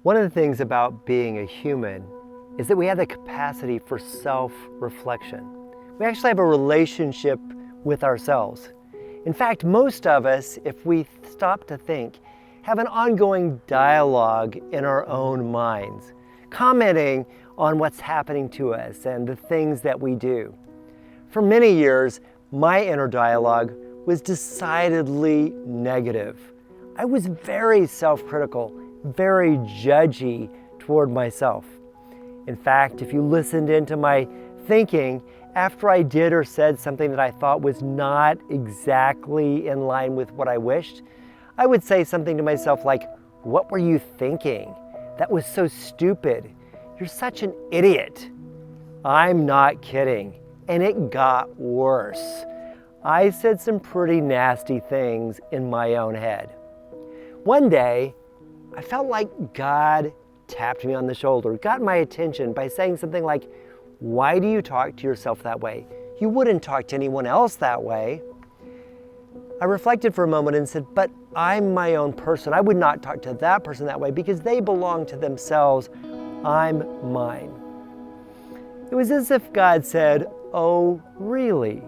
One of the things about being a human is that we have the capacity for self-reflection. We actually have a relationship with ourselves. In fact, most of us, if we stop to think, have an ongoing dialogue in our own minds, commenting on what's happening to us and the things that we do. For many years, my inner dialogue was decidedly negative. I was very self-critical, very judgy toward myself. In fact, if you listened into my thinking after I did or said something that I thought was not exactly in line with what I wished, I would say something to myself like, "What were you thinking? That was so stupid. You're such an idiot." I'm not kidding. And it got worse. I said some pretty nasty things in my own head. One day, I felt like God tapped me on the shoulder, got my attention by saying something like, "Why do you talk to yourself that way? You wouldn't talk to anyone else that way." I reflected for a moment and said, "But I'm my own person. I would not talk to that person that way because they belong to themselves. I'm mine." It was as if God said, "Oh, really?"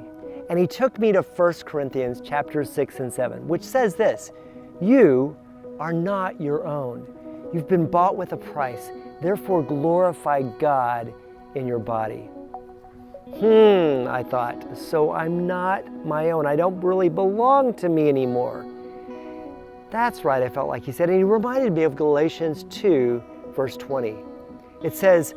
And he took me to 1 Corinthians chapters 6 and 7, which says this, "You are not your own. You've been bought with a price. Therefore glorify God in your body." I thought, so I'm not my own. I don't really belong to me anymore. That's right, I felt like he said. And he reminded me of Galatians 2, verse 20. It says,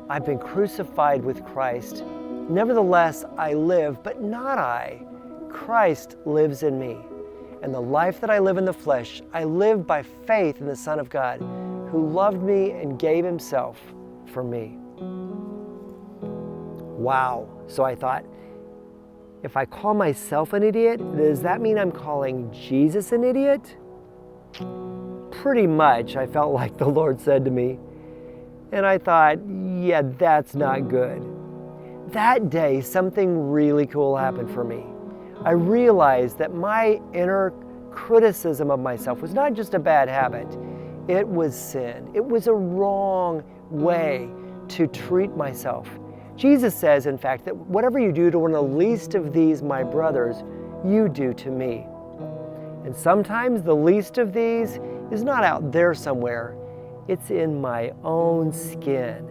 "I've been crucified with Christ. Nevertheless, I live, but not I. Christ lives in me. And the life that I live in the flesh, I live by faith in the Son of God, who loved me and gave himself for me." Wow. So I thought, if I call myself an idiot, does that mean I'm calling Jesus an idiot? Pretty much, I felt like the Lord said to me. And I thought, yeah, that's not good. That day, something really cool happened for me. I realized that my inner criticism of myself was not just a bad habit, it was sin. It was a wrong way to treat myself. Jesus says, in fact, that whatever you do to one of the least of these, my brothers, you do to me. And sometimes the least of these is not out there somewhere. It's in my own skin.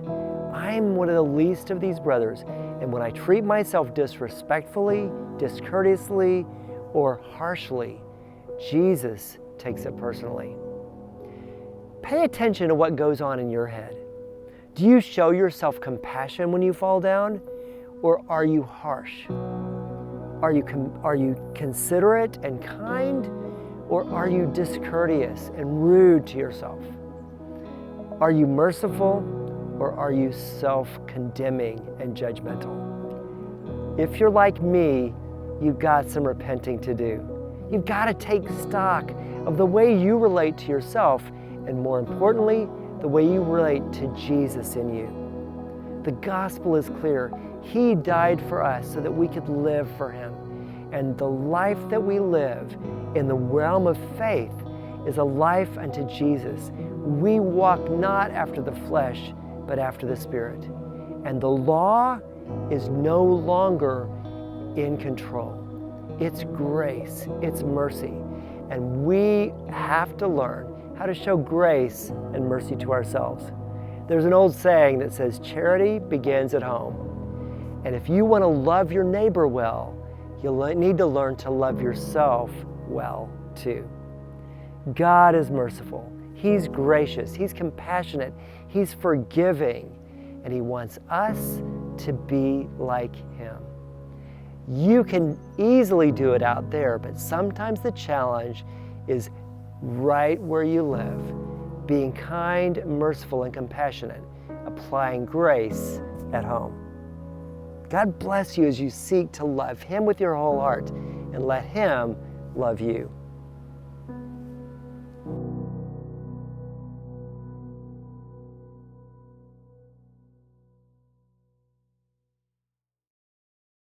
I'm one of the least of these brothers. And when I treat myself disrespectfully, discourteously, or harshly, Jesus takes it personally. Pay attention to what goes on in your head. Do you show yourself compassion when you fall down, or are you harsh? Are you considerate and kind, or are you discourteous and rude to yourself? Are you merciful, or are you self-condemning and judgmental? If you're like me, you've got some repenting to do. You've got to take stock of the way you relate to yourself, and more importantly, the way you relate to Jesus in you. The gospel is clear. He died for us so that we could live for him. And the life that we live in the realm of faith is a life unto Jesus. We walk not after the flesh, but after the Spirit. And the law is no longer in control. It's grace, it's mercy. And we have to learn how to show grace and mercy to ourselves. There's an old saying that says, charity begins at home. And if you want to love your neighbor well, you'll need to learn to love yourself well too. God is merciful. He's gracious. He's compassionate. He's forgiving. And he wants us to be like him. You can easily do it out there, but sometimes the challenge is right where you live, being kind, merciful, and compassionate, applying grace at home. God bless you as you seek to love him with your whole heart and let him love you.